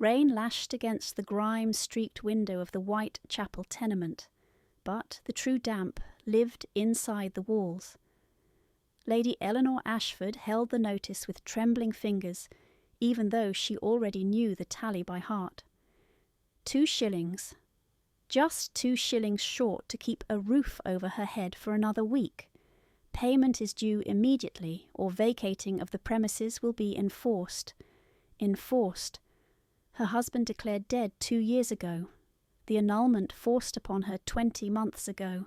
Rain lashed against the grime-streaked window of the Whitechapel tenement, but the true damp lived inside the walls. Lady Eleanor Ashford held the notice with trembling fingers, even though she already knew the tally by heart. 2 shillings. Just 2 shillings short to keep a roof over her head for another week. Payment is due immediately, or vacating of the premises will be enforced. Enforced. Her husband declared dead 2 years ago. The annulment forced upon her 20 months ago.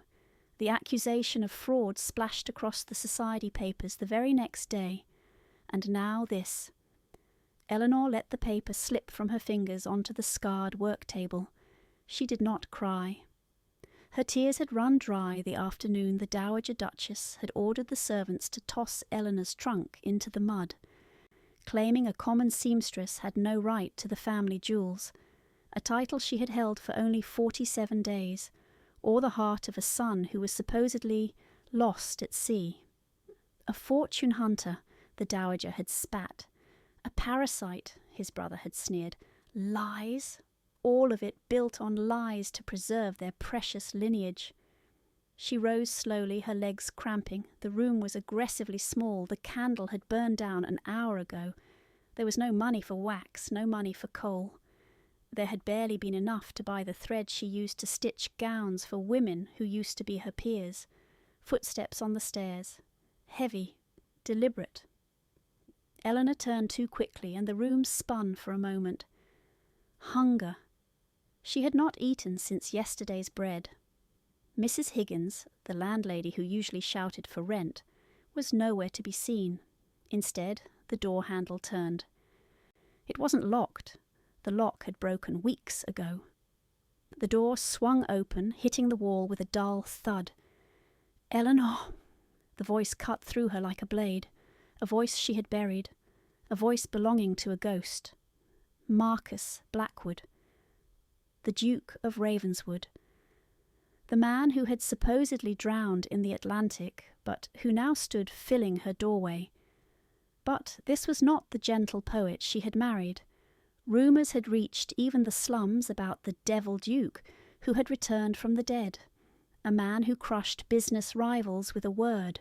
The accusation of fraud splashed across the society papers the very next day. And now this. Eleanor let the paper slip from her fingers onto the scarred work table. She did not cry. Her tears had run dry the afternoon the Dowager Duchess had ordered the servants to toss Eleanor's trunk into the mud, claiming a common seamstress had no right to the family jewels, a title she had held for only 47 days, or the heart of a son who was supposedly lost at sea. A fortune hunter, the Dowager had spat. A parasite, his brother had sneered. Lies? All of it built on lies to preserve their precious lineage. She rose slowly, her legs cramping. The room was aggressively small. The candle had burned down an hour ago. There was no money for wax, no money for coal. There had barely been enough to buy the thread she used to stitch gowns for women who used to be her peers. Footsteps on the stairs. Heavy, deliberate. Eleanor turned too quickly, and the room spun for a moment. Hunger. She had not eaten since yesterday's bread. Mrs. Higgins, the landlady who usually shouted for rent, was nowhere to be seen. Instead, the door handle turned. It wasn't locked. The lock had broken weeks ago. The door swung open, hitting the wall with a dull thud. "Eleanor!" The voice cut through her like a blade. A voice she had buried. A voice belonging to a ghost. Marcus Blackwood. The Duke of Ravenswood. The man who had supposedly drowned in the Atlantic, but who now stood filling her doorway. But this was not the gentle poet she had married. Rumours had reached even the slums about the Devil Duke, who had returned from the dead. A man who crushed business rivals with a word,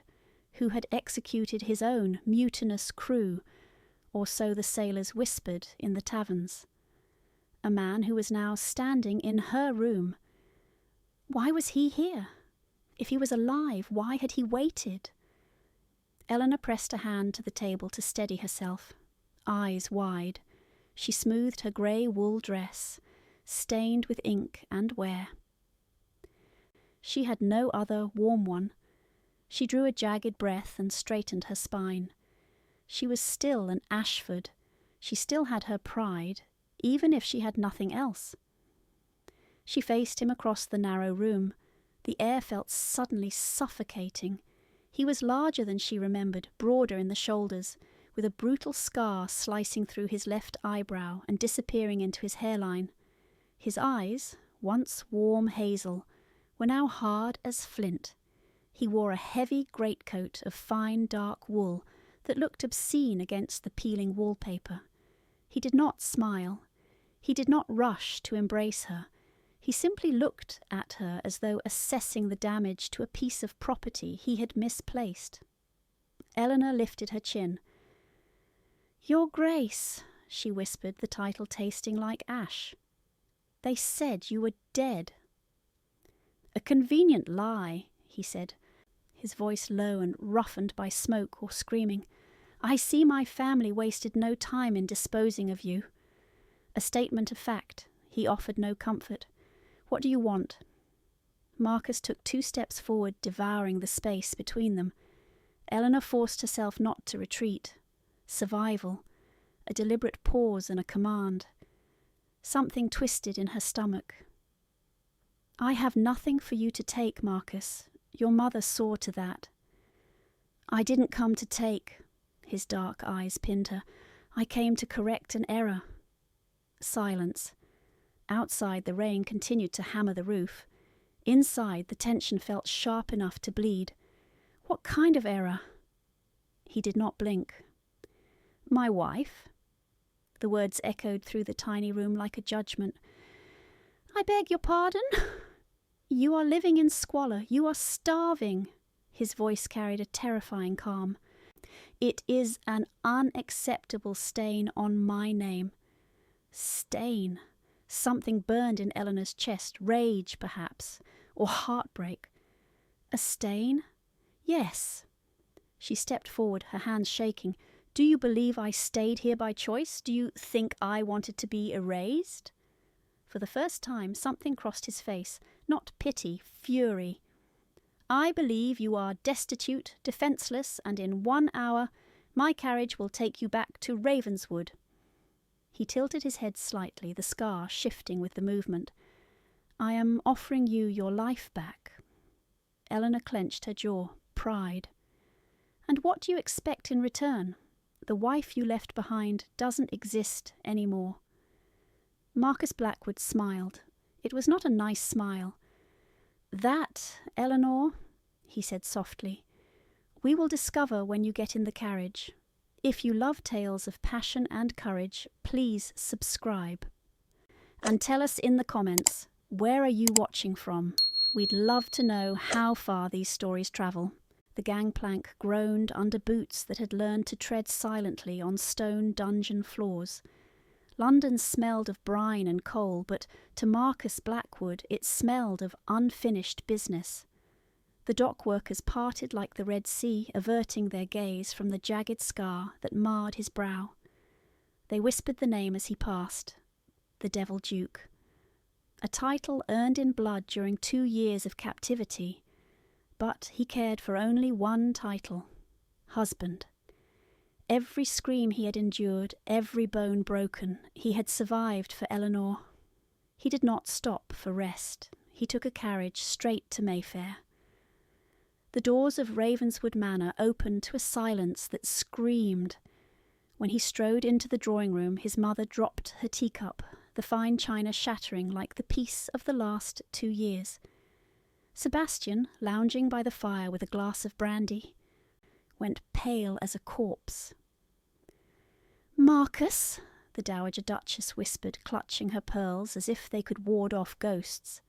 who had executed his own mutinous crew, or so the sailors whispered in the taverns. A man who was now standing in her room. Why was he here? If he was alive, why had he waited? Eleanor pressed a hand to the table to steady herself, eyes wide. She smoothed her grey wool dress, stained with ink and wear. She had no other warm one. She drew a jagged breath and straightened her spine. She was still an Ashford. She still had her pride, even if she had nothing else. She faced him across the narrow room. The air felt suddenly suffocating. He was larger than she remembered, broader in the shoulders, with a brutal scar slicing through his left eyebrow and disappearing into his hairline. His eyes, once warm hazel, were now hard as flint. He wore a heavy greatcoat of fine dark wool that looked obscene against the peeling wallpaper. He did not smile. He did not rush to embrace her. He simply looked at her as though assessing the damage to a piece of property he had misplaced. Eleanor lifted her chin. "Your Grace," she whispered, the title tasting like ash. "They said you were dead." "A convenient lie," he said, his voice low and roughened by smoke or screaming. "I see my family wasted no time in disposing of you." A statement of fact. He offered no comfort. "What do you want?" Marcus took 2 steps forward, devouring the space between them. Eleanor forced herself not to retreat. Survival. A deliberate pause and a command. Something twisted in her stomach. "I have nothing for you to take, Marcus. Your mother saw to that." "I didn't come to take." His dark eyes pinned her. "I came to correct an error." Silence. Outside, the rain continued to hammer the roof. Inside, the tension felt sharp enough to bleed. "What kind of error?" He did not blink. "My wife." The words echoed through the tiny room like a judgment. "I beg your pardon? You are living in squalor. You are starving." His voice carried a terrifying calm. "It is an unacceptable stain on my name." Stain. Something burned in Eleanor's chest. Rage, perhaps, or heartbreak. A stain? Yes. She stepped forward, her hands shaking. "Do you believe I stayed here by choice? Do you think I wanted to be erased?" For the first time, something crossed his face. Not pity, fury. "I believe you are destitute, defenceless, and in 1 hour my carriage will take you back to Ravenswood." He tilted his head slightly, the scar shifting with the movement. "I am offering you your life back." Eleanor clenched her jaw. Pride. "And what do you expect in return? The wife you left behind doesn't exist anymore." Marcus Blackwood smiled. It was not a nice smile. "That, Eleanor," he said softly, "we will discover when you get in the carriage. If you love tales of passion and courage, please subscribe. And tell us in the comments, where are you watching from? We'd love to know how far these stories travel." The gangplank groaned under boots that had learned to tread silently on stone dungeon floors. London smelled of brine and coal, but to Marcus Blackwood it smelled of unfinished business. The dock workers parted like the Red Sea, averting their gaze from the jagged scar that marred his brow. They whispered the name as he passed. The Devil Duke. A title earned in blood during 2 years of captivity. But he cared for only one title. Husband. Every scream he had endured, every bone broken, he had survived for Eleanor. He did not stop for rest. He took a carriage straight to Mayfair. The doors of Ravenswood Manor opened to a silence that screamed. When he strode into the drawing-room, his mother dropped her teacup, the fine china shattering like the peace of the last 2 years. Sebastian, lounging by the fire with a glass of brandy, went pale as a corpse. "Marcus," the Dowager Duchess whispered, clutching her pearls as if they could ward off ghosts.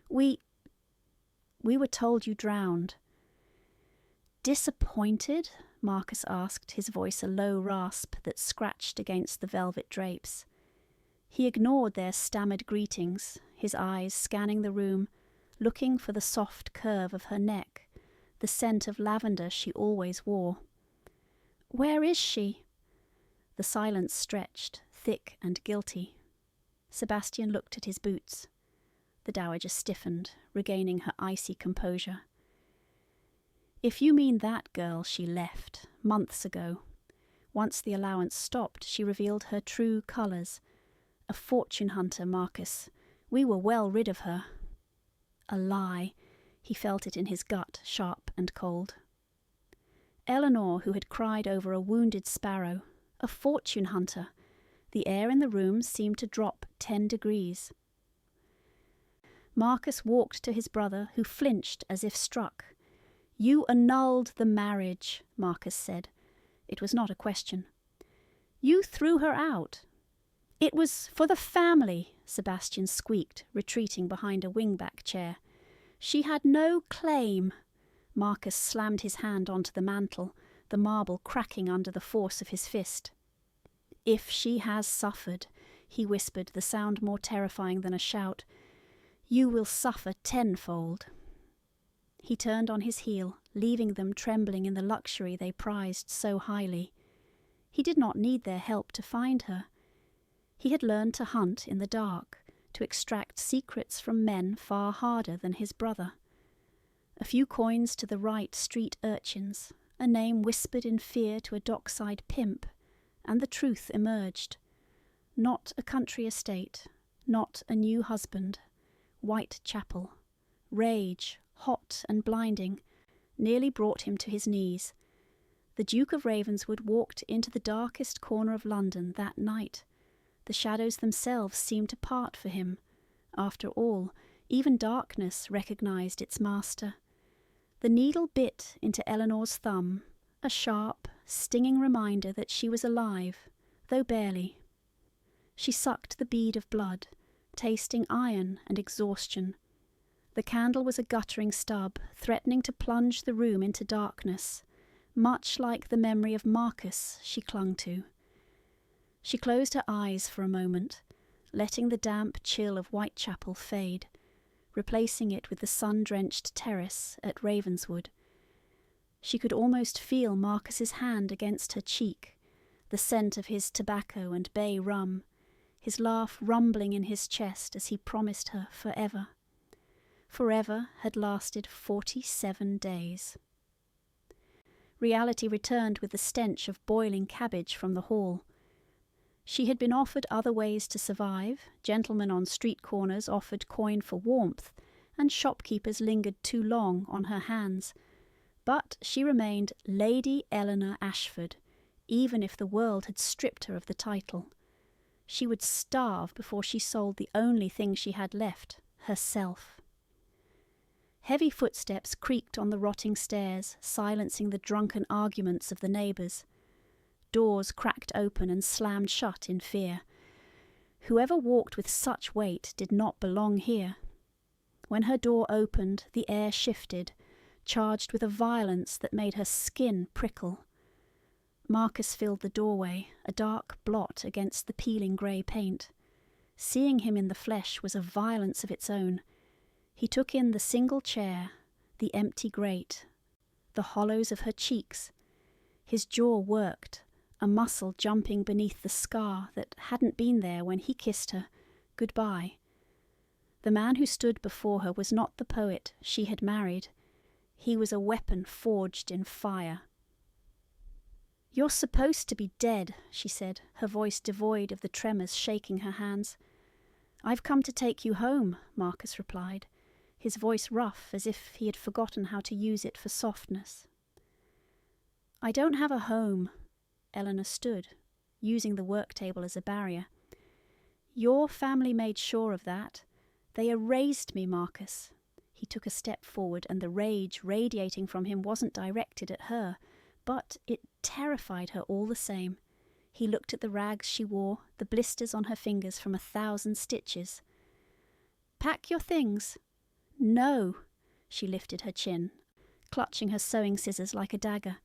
We were told you drowned." "Disappointed?" Marcus asked, his voice a low rasp that scratched against the velvet drapes. He ignored their stammered greetings, his eyes scanning the room, looking for the soft curve of her neck, the scent of lavender she always wore. "Where is she?" The silence stretched, thick and guilty. Sebastian looked at his boots. The Dowager stiffened, regaining her icy composure. "If you mean that girl, she left, months ago. Once the allowance stopped, she revealed her true colours. A fortune hunter, Marcus. We were well rid of her." A lie. He felt it in his gut, sharp and cold. Eleanor, who had cried over a wounded sparrow. A fortune hunter. The air in the room seemed to drop 10 degrees. Marcus walked to his brother, who flinched as if struck. "You annulled the marriage," Marcus said. It was not a question. "You threw her out." "It was for the family," Sebastian squeaked, retreating behind a wing-back chair. "She had no claim." Marcus slammed his hand onto the mantel, the marble cracking under the force of his fist. "If she has suffered," he whispered, the sound more terrifying than a shout, "you will suffer tenfold." He turned on his heel, leaving them trembling in the luxury they prized so highly. He did not need their help to find her. He had learned to hunt in the dark, to extract secrets from men far harder than his brother. A few coins to the right street urchins, a name whispered in fear to a dockside pimp, and the truth emerged. Not a country estate, not a new husband. Whitechapel. Rage, hot and blinding, nearly brought him to his knees. The Duke of Ravenswood walked into the darkest corner of London that night. The shadows themselves seemed to part for him. After all, even darkness recognised its master. The needle bit into Eleanor's thumb, a sharp, stinging reminder that she was alive, though barely. She sucked the bead of blood, tasting iron and exhaustion. The candle was a guttering stub, threatening to plunge the room into darkness, much like the memory of Marcus she clung to. She closed her eyes for a moment, letting the damp chill of Whitechapel fade, replacing it with the sun-drenched terrace at Ravenswood. She could almost feel Marcus's hand against her cheek, the scent of his tobacco and bay rum, his laugh rumbling in his chest as he promised her forever. Forever had lasted 47 days. Reality returned with the stench of boiling cabbage from the hall. She had been offered other ways to survive. Gentlemen on street corners offered coin for warmth, and shopkeepers lingered too long on her hands. But she remained Lady Eleanor Ashford, even if the world had stripped her of the title. She would starve before she sold the only thing she had left, herself. Heavy footsteps creaked on the rotting stairs, silencing the drunken arguments of the neighbours. Doors cracked open and slammed shut in fear. Whoever walked with such weight did not belong here. When her door opened, the air shifted, charged with a violence that made her skin prickle. Marcus filled the doorway, a dark blot against the peeling grey paint. Seeing him in the flesh was a violence of its own. He took in the single chair, the empty grate, the hollows of her cheeks. His jaw worked, a muscle jumping beneath the scar that hadn't been there when he kissed her goodbye. The man who stood before her was not the poet she had married. He was a weapon forged in fire. "You're supposed to be dead," she said, her voice devoid of the tremors shaking her hands. "I've come to take you home," Marcus replied, his voice rough as if he had forgotten how to use it for softness. "I don't have a home," Eleanor stood, using the work table as a barrier. "Your family made sure of that. They erased me, Marcus." He took a step forward, and the rage radiating from him wasn't directed at her, but it terrified her all the same. He looked at the rags she wore, the blisters on her fingers from 1,000 stitches. "Pack your things." "No." She lifted her chin, clutching her sewing scissors like a dagger.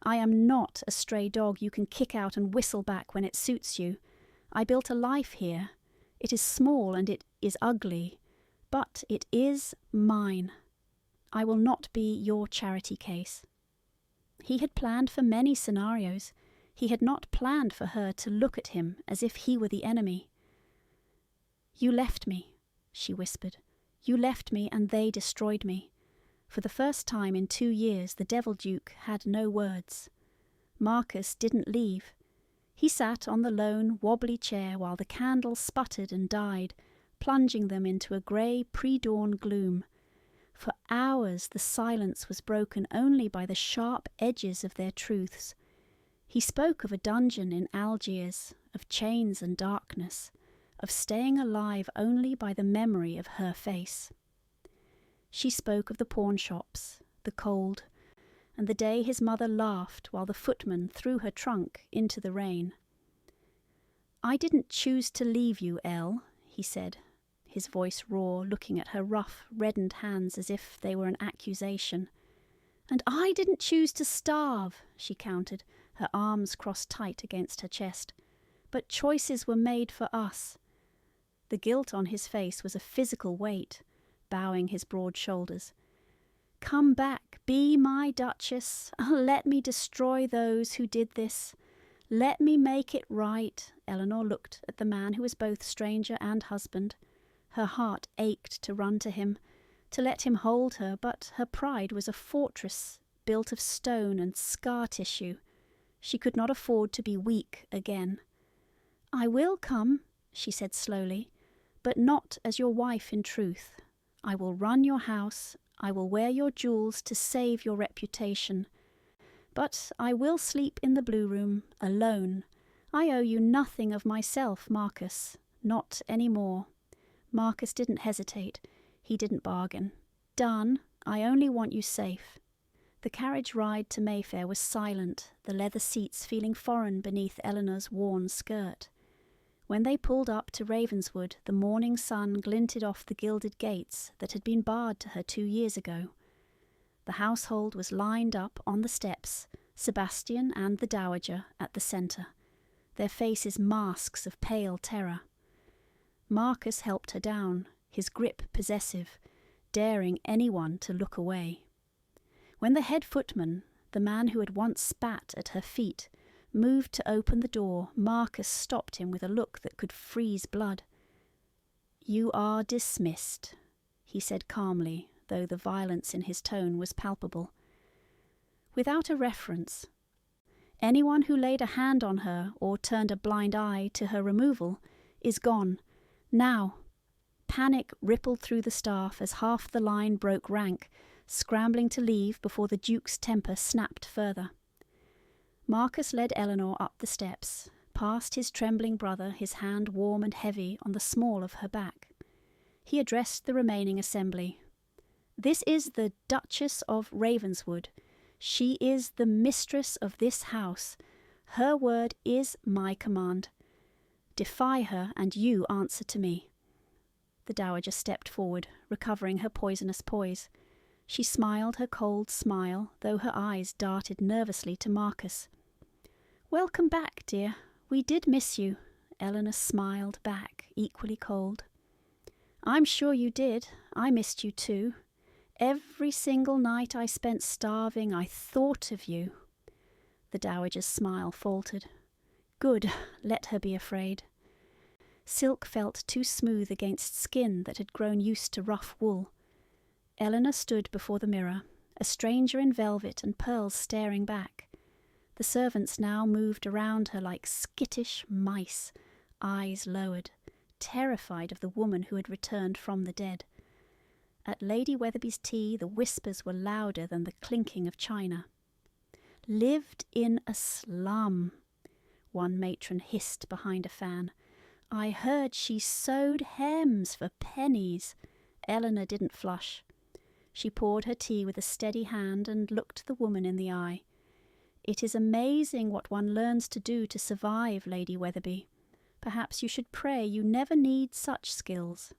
"I am not a stray dog you can kick out and whistle back when it suits you. I built a life here. It is small and it is ugly, but it is mine. I will not be your charity case." He had planned for many scenarios. He had not planned for her to look at him as if he were the enemy. "You left me," she whispered. "You left me and they destroyed me." For the first time in 2 years, the Devil Duke had no words. Marcus didn't leave. He sat on the lone, wobbly chair while the candle sputtered and died, plunging them into a grey pre-dawn gloom. For hours the silence was broken only by the sharp edges of their truths. He spoke of a dungeon in Algiers, of chains and darkness, of staying alive only by the memory of her face. She spoke of the pawn shops, the cold, and the day his mother laughed while the footman threw her trunk into the rain. "I didn't choose to leave you, Elle," he said, his voice raw, looking at her rough, reddened hands as if they were an accusation. "And I didn't choose to starve," she countered, her arms crossed tight against her chest. "But choices were made for us." The guilt on his face was a physical weight, bowing his broad shoulders. "Come back, be my Duchess. Let me destroy those who did this. Let me make it right." Eleanor looked at the man who was both stranger and husband. Her heart ached to run to him, to let him hold her, but her pride was a fortress built of stone and scar tissue. She could not afford to be weak again. "I will come," she said slowly, "but not as your wife in truth. I will run your house, I will wear your jewels to save your reputation. But I will sleep in the blue room, alone. I owe you nothing of myself, Marcus, not any more." Marcus didn't hesitate. He didn't bargain. "Done. I only want you safe." The carriage ride to Mayfair was silent, the leather seats feeling foreign beneath Eleanor's worn skirt. When they pulled up to Ravenswood, the morning sun glinted off the gilded gates that had been barred to her 2 years ago. The household was lined up on the steps, Sebastian and the Dowager at the centre, their faces masks of pale terror. Marcus helped her down, his grip possessive, daring anyone to look away. When the head footman, the man who had once spat at her feet, moved to open the door, Marcus stopped him with a look that could freeze blood. "You are dismissed," he said calmly, though the violence in his tone was palpable. Without a reference. Anyone who laid a hand on her or turned a blind eye to her removal is gone. Now. Panic rippled through the staff as half the line broke rank, scrambling to leave before the Duke's temper snapped further. Marcus led Eleanor up the steps, past his trembling brother, his hand warm and heavy on the small of her back. He addressed the remaining assembly. "This is the Duchess of Ravenswood. She is the mistress of this house. Her word is my command. Defy her, and you answer to me." The Dowager stepped forward, recovering her poisonous poise. She smiled her cold smile, though her eyes darted nervously to Marcus. "Welcome back, dear. We did miss you." Eleanor smiled back, equally cold. "I'm sure you did. I missed you too. Every single night I spent starving, I thought of you." The Dowager's smile faltered. "Good, let her be afraid." Silk felt too smooth against skin that had grown used to rough wool. Eleanor stood before the mirror, a stranger in velvet and pearls staring back. The servants now moved around her like skittish mice, eyes lowered, terrified of the woman who had returned from the dead. At Lady Weatherby's tea the whispers were louder than the clinking of china. "Lived in a slum," one matron hissed behind a fan. "I heard she sewed hems for pennies." Eleanor didn't flush. She poured her tea with a steady hand and looked the woman in the eye. "It is amazing what one learns to do to survive, Lady Weatherby. Perhaps you should pray you never need such skills."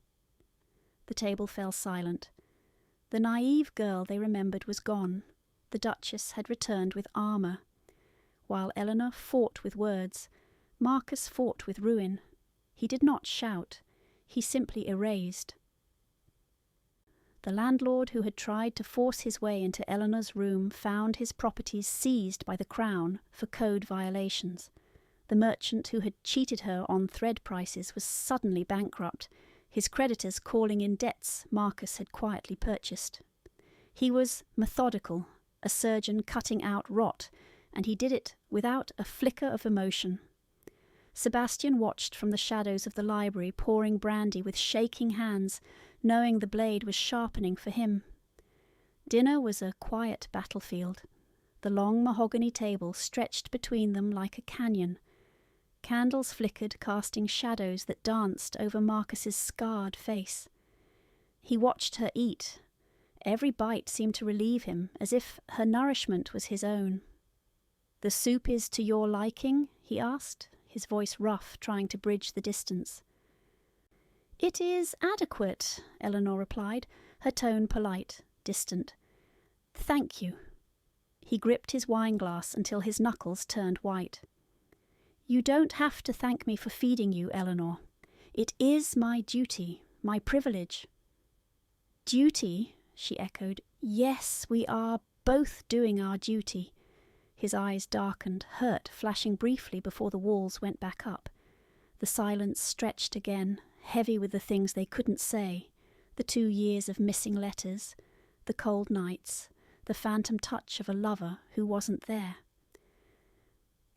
The table fell silent. The naive girl they remembered was gone. The Duchess had returned with armour. While Eleanor fought with words, Marcus fought with ruin. He did not shout. He simply erased. The landlord who had tried to force his way into Eleanor's room found his properties seized by the Crown for code violations. The merchant who had cheated her on thread prices was suddenly bankrupt, his creditors calling in debts Marcus had quietly purchased. He was methodical, a surgeon cutting out rot, and he did it without a flicker of emotion. Sebastian watched from the shadows of the library, pouring brandy with shaking hands, knowing the blade was sharpening for him. Dinner was a quiet battlefield. The long mahogany table stretched between them like a canyon. Candles flickered, casting shadows that danced over Marcus's scarred face. He watched her eat. Every bite seemed to relieve him, as if her nourishment was his own. "The soup is to your liking?" he asked, his voice rough, trying to bridge the distance. "It is adequate," Eleanor replied, her tone polite, distant. "Thank you." He gripped his wineglass until his knuckles turned white. "You don't have to thank me for feeding you, Eleanor. It is my duty, my privilege." "Duty?" she echoed. "Yes, we are both doing our duty." His eyes darkened, hurt flashing briefly before the walls went back up. The silence stretched again, heavy with the things they couldn't say, the 2 years of missing letters, the cold nights, the phantom touch of a lover who wasn't there.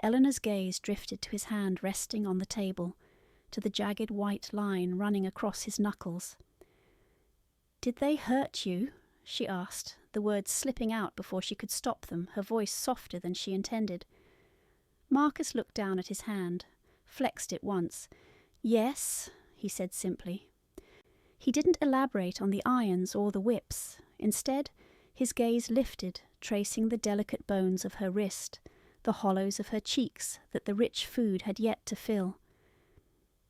Eleanor's gaze drifted to his hand resting on the table, to the jagged white line running across his knuckles. "Did they hurt you?" she asked, the words slipping out before she could stop them, her voice softer than she intended. Marcus looked down at his hand, flexed it once. "Yes," he said simply. He didn't elaborate on the irons or the whips. Instead, his gaze lifted, tracing the delicate bones of her wrist, the hollows of her cheeks that the rich food had yet to fill.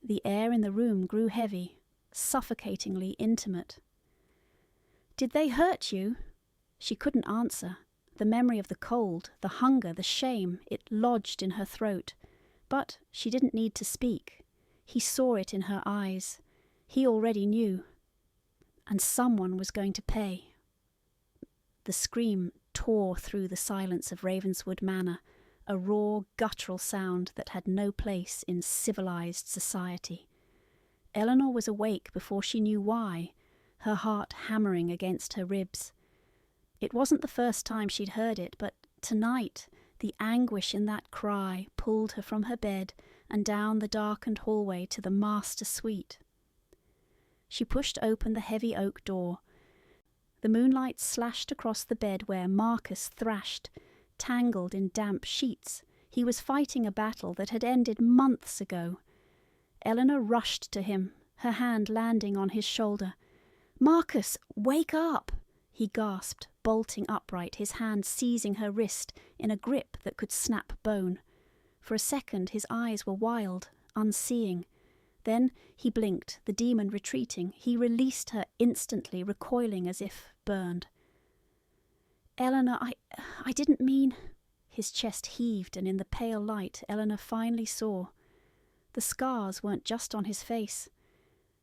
The air in the room grew heavy, suffocatingly intimate. "Did they hurt you?" She couldn't answer. The memory of the cold, the hunger, the shame, it lodged in her throat. But she didn't need to speak. He saw it in her eyes. He already knew. And someone was going to pay. The scream tore through the silence of Ravenswood Manor, a raw, guttural sound that had no place in civilized society. Eleanor was awake before she knew why, her heart hammering against her ribs. It wasn't the first time she'd heard it, but tonight the anguish in that cry pulled her from her bed and down the darkened hallway to the master suite. She pushed open the heavy oak door. The moonlight slashed across the bed where Marcus thrashed, tangled in damp sheets. He was fighting a battle that had ended months ago. Eleanor rushed to him, her hand landing on his shoulder. "Marcus, wake up!" he gasped, bolting upright, his hand seizing her wrist in a grip that could snap bone. For a second his eyes were wild, unseeing. Then he blinked, the demon retreating. He released her instantly, recoiling as if burned. "Eleanor, I didn't mean..." His chest heaved, and in the pale light Eleanor finally saw. The scars weren't just on his face.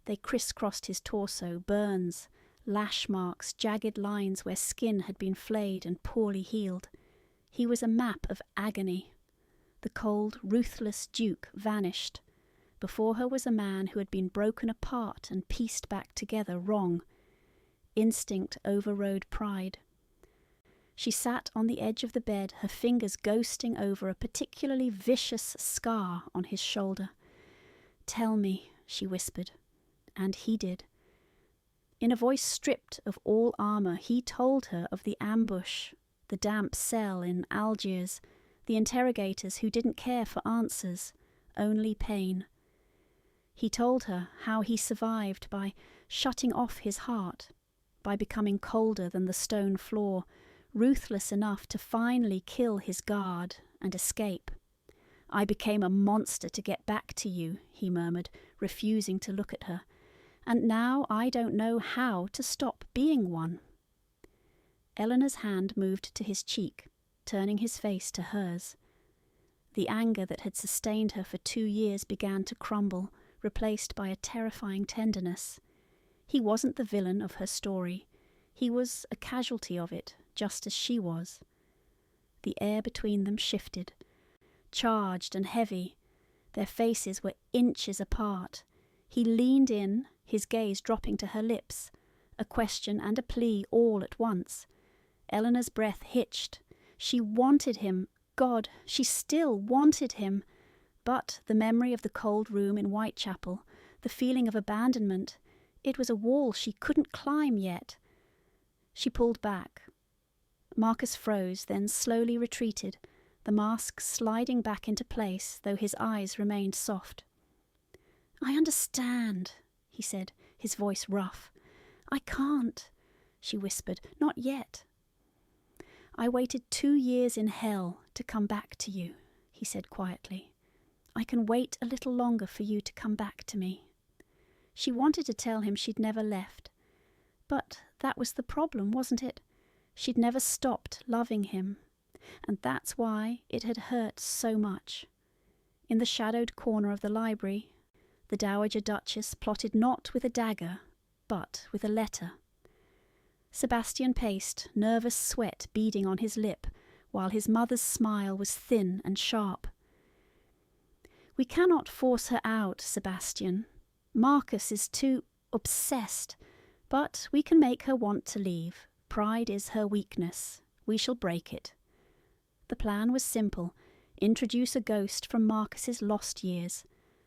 They crisscrossed his torso, burns, lash marks, jagged lines where skin had been flayed and poorly healed. He was a map of agony. The cold, ruthless Duke vanished. Before her was a man who had been broken apart and pieced back together wrong. Instinct overrode pride. She sat on the edge of the bed, her fingers ghosting over a particularly vicious scar on his shoulder. "Tell me," she whispered. And he did. In a voice stripped of all armour, he told her of the ambush, the damp cell in Algiers, the interrogators who didn't care for answers, only pain. He told her how he survived by shutting off his heart, by becoming colder than the stone floor, ruthless enough to finally kill his guard and escape. "I became a monster to get back to you," he murmured, refusing to look at her. "And now I don't know how to stop being one." Eleanor's hand moved to his cheek, turning his face to hers. The anger that had sustained her for 2 years began to crumble, replaced by a terrifying tenderness. He wasn't the villain of her story. He was a casualty of it, just as she was. The air between them shifted, charged and heavy. Their faces were inches apart. He leaned in, his gaze dropping to her lips, a question and a plea all at once. Eleanor's breath hitched. She wanted him. God, she still wanted him. But the memory of the cold room in Whitechapel, the feeling of abandonment, it was a wall she couldn't climb yet. She pulled back. Marcus froze, then slowly retreated, the mask sliding back into place, though his eyes remained soft. "I understand," he said, his voice rough. "I can't," she whispered, "not yet." "I waited 2 years in hell to come back to you," he said quietly. "I can wait a little longer for you to come back to me." She wanted to tell him she'd never left. But that was the problem, wasn't it? She'd never stopped loving him. And that's why it had hurt so much. In the shadowed corner of the library, the Dowager Duchess plotted not with a dagger, but with a letter. Sebastian paced, nervous sweat beading on his lip, while his mother's smile was thin and sharp. "We cannot force her out, Sebastian. Marcus is too obsessed, but we can make her want to leave. Pride is her weakness. We shall break it." The plan was simple. Introduce a ghost from Marcus's lost years,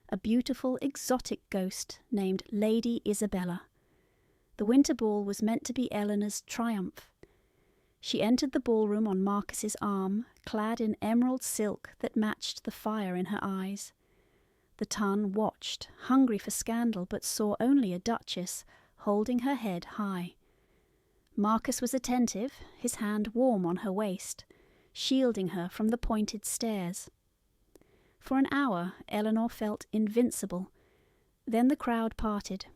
a beautiful, exotic ghost named Lady Isabella. The winter ball was meant to be Eleanor's triumph. She entered the ballroom on Marcus's arm, clad in emerald silk that matched the fire in her eyes. The Tun watched, hungry for scandal, but saw only a duchess, holding her head high. Marcus was attentive, his hand warm on her waist, shielding her from the pointed stairs. For an hour, Eleanor felt invincible. Then the crowd parted.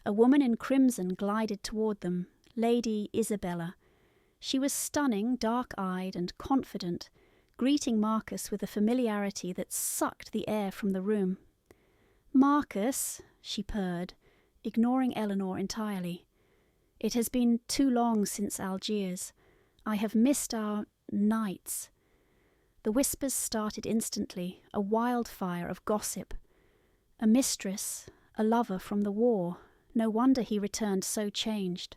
A woman in crimson glided toward them, Lady Isabella. She was stunning, dark-eyed and confident, greeting Marcus with a familiarity that sucked the air from the room. "Marcus," she purred, ignoring Eleanor entirely. "It has been too long since Algiers. I have missed our nights." The whispers started instantly, a wildfire of gossip. A mistress, a lover from the war. No wonder he returned so changed.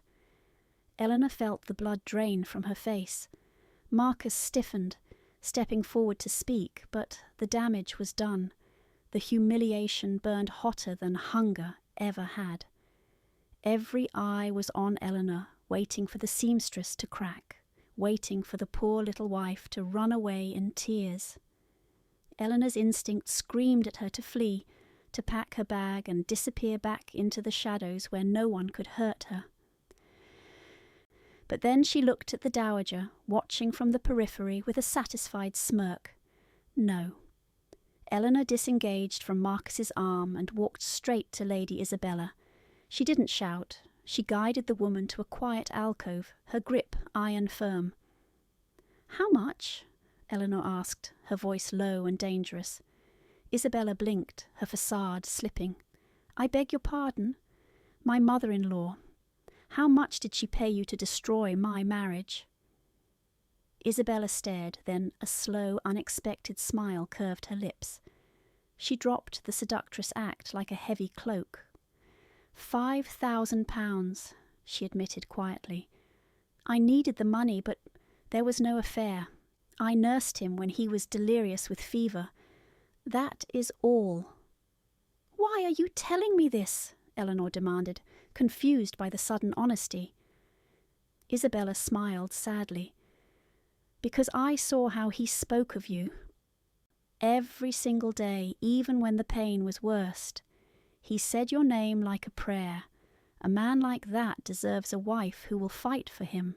Eleanor felt the blood drain from her face. Marcus stiffened, stepping forward to speak, but the damage was done. The humiliation burned hotter than hunger ever had. Every eye was on Eleanor, waiting for the seamstress to crack, waiting for the poor little wife to run away in tears. Eleanor's instinct screamed at her to flee, to pack her bag and disappear back into the shadows where no one could hurt her. But then she looked at the dowager, watching from the periphery with a satisfied smirk. No. Eleanor disengaged from Marcus's arm and walked straight to Lady Isabella. She didn't shout. She guided the woman to a quiet alcove, her grip iron firm. "How much?" Eleanor asked, her voice low and dangerous. Isabella blinked, her facade slipping. "I beg your pardon? My mother-in-law. How much did she pay you to destroy my marriage?" Isabella stared, then a slow, unexpected smile curved her lips. She dropped the seductress act like a heavy cloak. £5,000, she admitted quietly. "I needed the money, but there was no affair. I nursed him when he was delirious with fever. That is all." "Why are you telling me this?" Eleanor demanded, confused by the sudden honesty. Isabella smiled sadly. "Because I saw how he spoke of you. Every single day, even when the pain was worst. He said your name like a prayer. A man like that deserves a wife who will fight for him."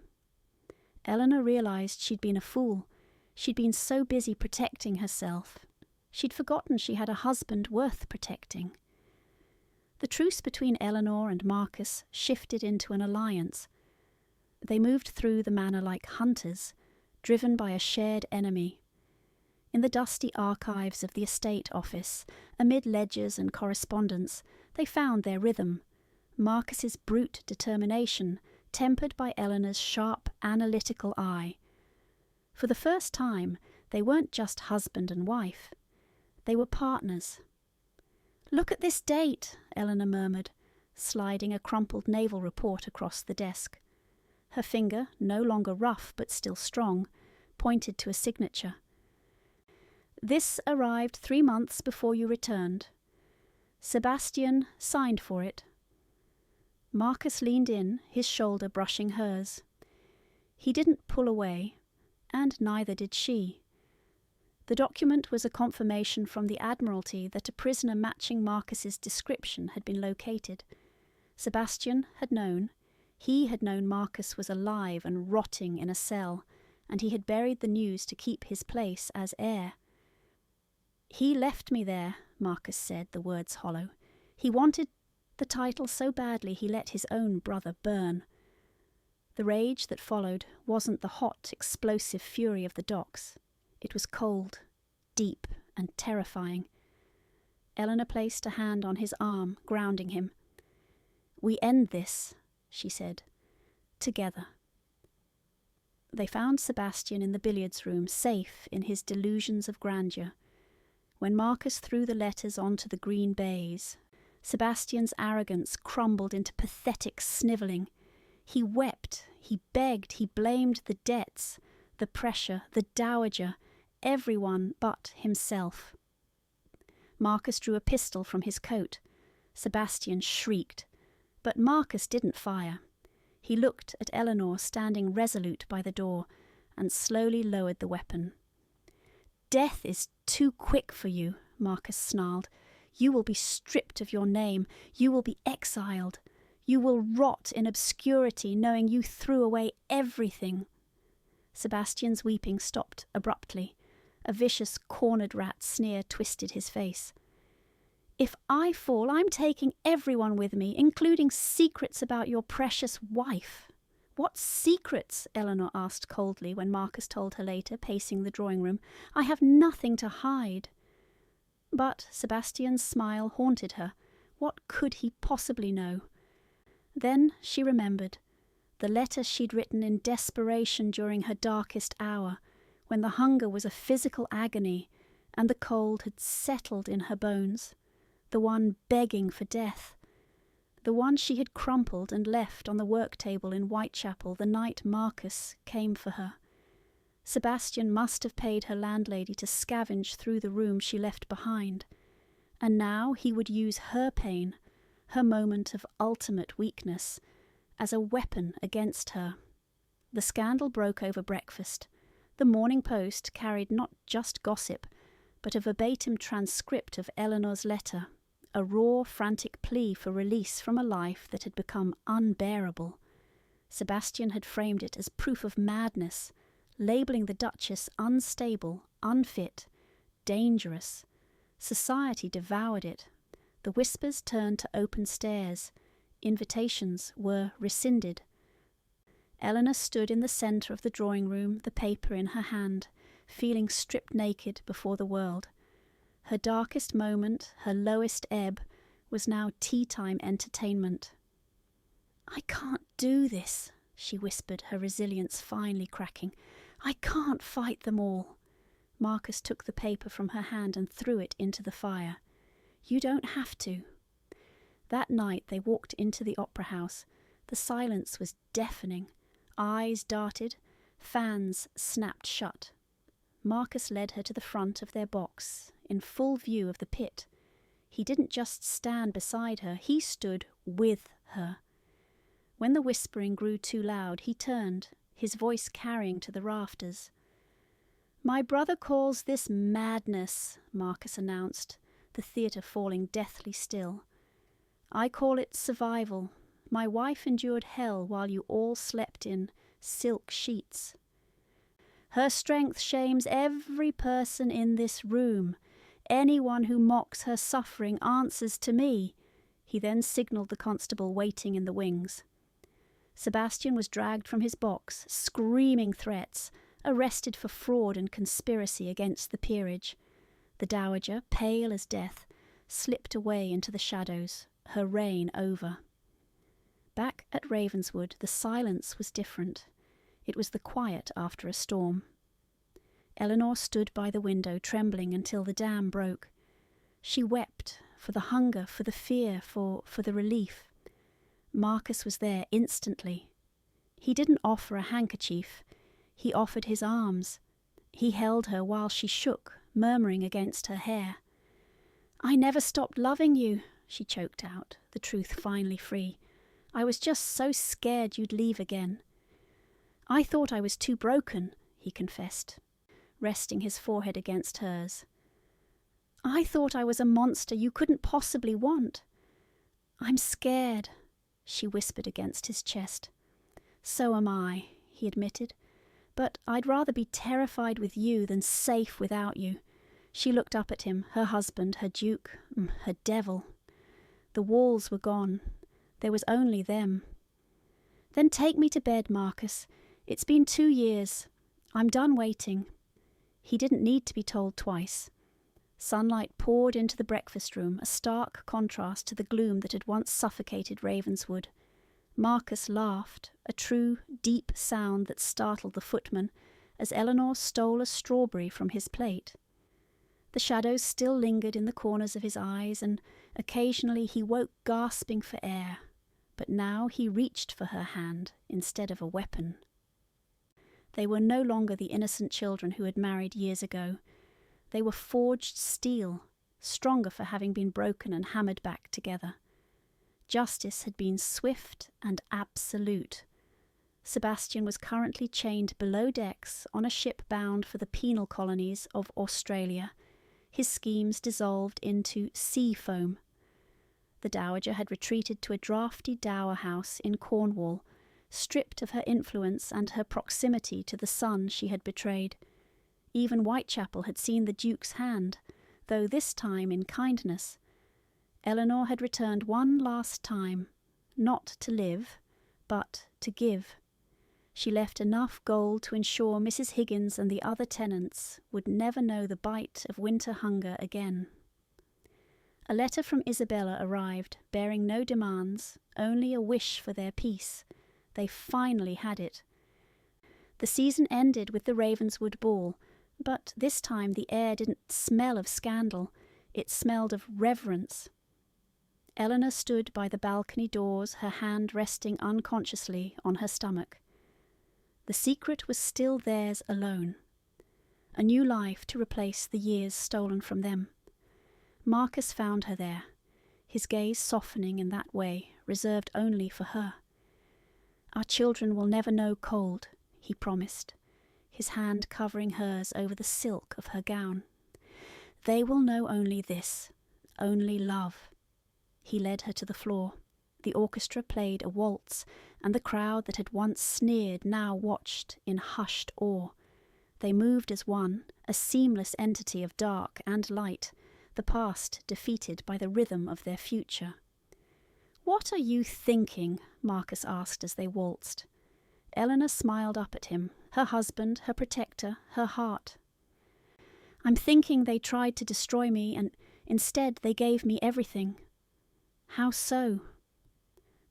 Eleanor realized she'd been a fool. She'd been so busy protecting herself. She'd forgotten she had a husband worth protecting. The truce between Eleanor and Marcus shifted into an alliance. They moved through the manor like hunters, driven by a shared enemy. In the dusty archives of the estate office, amid ledgers and correspondence, they found their rhythm. Marcus's brute determination, tempered by Eleanor's sharp, analytical eye. For the first time, they weren't just husband and wife. They were partners. "Look at this date," Eleanor murmured, sliding a crumpled naval report across the desk. Her finger, no longer rough but still strong, pointed to a signature. "This arrived 3 months before you returned. Sebastian signed for it." Marcus leaned in, his shoulder brushing hers. He didn't pull away, and neither did she. The document was a confirmation from the Admiralty that a prisoner matching Marcus's description had been located. Sebastian had known. He had known Marcus was alive and rotting in a cell, and he had buried the news to keep his place as heir. "He left me there," Marcus said, the words hollow. "He wanted the title so badly he let his own brother burn." The rage that followed wasn't the hot, explosive fury of the docks. It was cold, deep, and terrifying. Eleanor placed a hand on his arm, grounding him. "We end this," she said. "Together." They found Sebastian in the billiards room, safe in his delusions of grandeur. When Marcus threw the letters onto the green baize, Sebastian's arrogance crumbled into pathetic snivelling. He wept, he begged, he blamed the debts, the pressure, the dowager, everyone but himself. Marcus drew a pistol from his coat. Sebastian shrieked, but Marcus didn't fire. He looked at Eleanor standing resolute by the door and slowly lowered the weapon. "Death is too quick for you," Marcus snarled. "You will be stripped of your name. You will be exiled. You will rot in obscurity, knowing you threw away everything." Sebastian's weeping stopped abruptly. A vicious, cornered rat sneer twisted his face. If I fall, I'm taking everyone with me, including secrets about your precious wife." "What secrets?" Eleanor asked coldly when Marcus told her later, pacing the drawing room. "I have nothing to hide." But Sebastian's smile haunted her. What could he possibly know? Then she remembered the letter she'd written in desperation during her darkest hour, when the hunger was a physical agony and the cold had settled in her bones. The one begging for death. The one she had crumpled and left on the work table in Whitechapel the night Marcus came for her. Sebastian must have paid her landlady to scavenge through the room she left behind, and now he would use her pain, her moment of ultimate weakness, as a weapon against her. The scandal broke over breakfast. The Morning Post carried not just gossip, but a verbatim transcript of Eleanor's letter, a raw, frantic plea for release from a life that had become unbearable. Sebastian had framed it as proof of madness, labelling the Duchess unstable, unfit, dangerous. Society devoured it. The whispers turned to open stares. Invitations were rescinded. Eleanor stood in the centre of the drawing room, the paper in her hand, feeling stripped naked before the world. Her darkest moment, her lowest ebb, was now tea-time entertainment. "I can't do this," she whispered, her resilience finally cracking. "I can't fight them all." Marcus took the paper from her hand and threw it into the fire. "You don't have to." That night they walked into the opera house. The silence was deafening. Eyes darted, fans snapped shut. Marcus led her to the front of their box, in full view of the pit. He didn't just stand beside her, he stood with her. When the whispering grew too loud, he turned, his voice carrying to the rafters. "My brother calls this madness," Marcus announced, the theatre falling deathly still. "I call it survival. My wife endured hell while you all slept in silk sheets. Her strength shames every person in this room. Anyone who mocks her suffering answers to me." He then signalled the constable waiting in the wings. Sebastian was dragged from his box, screaming threats, arrested for fraud and conspiracy against the peerage. The dowager, pale as death, slipped away into the shadows, her reign over. Back at Ravenswood, the silence was different. It was the quiet after a storm. Eleanor stood by the window, trembling until the dam broke. She wept for the hunger, for the fear, for the relief. Marcus was there instantly. He didn't offer a handkerchief. He offered his arms. He held her while she shook, murmuring against her hair. "I never stopped loving you," she choked out, the truth finally free. "I was just so scared you'd leave again." "I thought I was too broken," he confessed, resting his forehead against hers. "I thought I was a monster you couldn't possibly want." "I'm scared," she whispered against his chest. "So am I," he admitted. "But I'd rather be terrified with you than safe without you." She looked up at him, her husband, her duke, her devil. The walls were gone. There was only them. "Then take me to bed, Marcus. It's been 2 years. I'm done waiting." He didn't need to be told twice. Sunlight poured into the breakfast room, a stark contrast to the gloom that had once suffocated Ravenswood. Marcus laughed, a true, deep sound that startled the footman, as Eleanor stole a strawberry from his plate. The shadows still lingered in the corners of his eyes, and occasionally he woke gasping for air, but now he reached for her hand instead of a weapon. They were no longer the innocent children who had married years ago. They were forged steel, stronger for having been broken and hammered back together. Justice had been swift and absolute. Sebastian was currently chained below decks on a ship bound for the penal colonies of Australia, his schemes dissolved into sea foam. The dowager had retreated to a draughty dower house in Cornwall, stripped of her influence and her proximity to the son she had betrayed. Even Whitechapel had seen the Duke's hand, though this time in kindness. Eleanor had returned one last time, not to live, but to give. She left enough gold to ensure Mrs. Higgins and the other tenants would never know the bite of winter hunger again. A letter from Isabella arrived, bearing no demands, only a wish for their peace. They finally had it. The season ended with the Ravenswood ball, but this time the air didn't smell of scandal, it smelled of reverence. Eleanor stood by the balcony doors, her hand resting unconsciously on her stomach. The secret was still theirs alone. A new life to replace the years stolen from them. Marcus found her there, his gaze softening in that way, reserved only for her. "Our children will never know cold," he promised, his hand covering hers over the silk of her gown. "They will know only this, only love." He led her to the floor. The orchestra played a waltz, and the crowd that had once sneered now watched in hushed awe. They moved as one, a seamless entity of dark and light, the past defeated by the rhythm of their future. "What are you thinking?" Marcus asked as they waltzed. Eleanor smiled up at him, her husband, her protector, her heart. "I'm thinking they tried to destroy me, and instead they gave me everything." "How so?"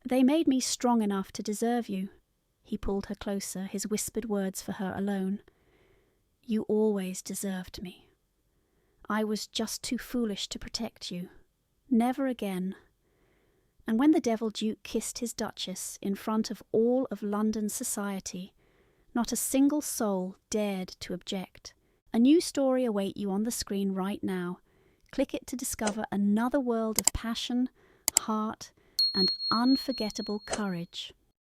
"They made me strong enough to deserve you." He pulled her closer, his whispered words for her alone. "You always deserved me. I was just too foolish to protect you. Never again." And when the Devil Duke kissed his Duchess in front of all of London society, not a single soul dared to object. A new story awaits you on the screen right now. Click it to discover another world of passion, heart, and unforgettable courage.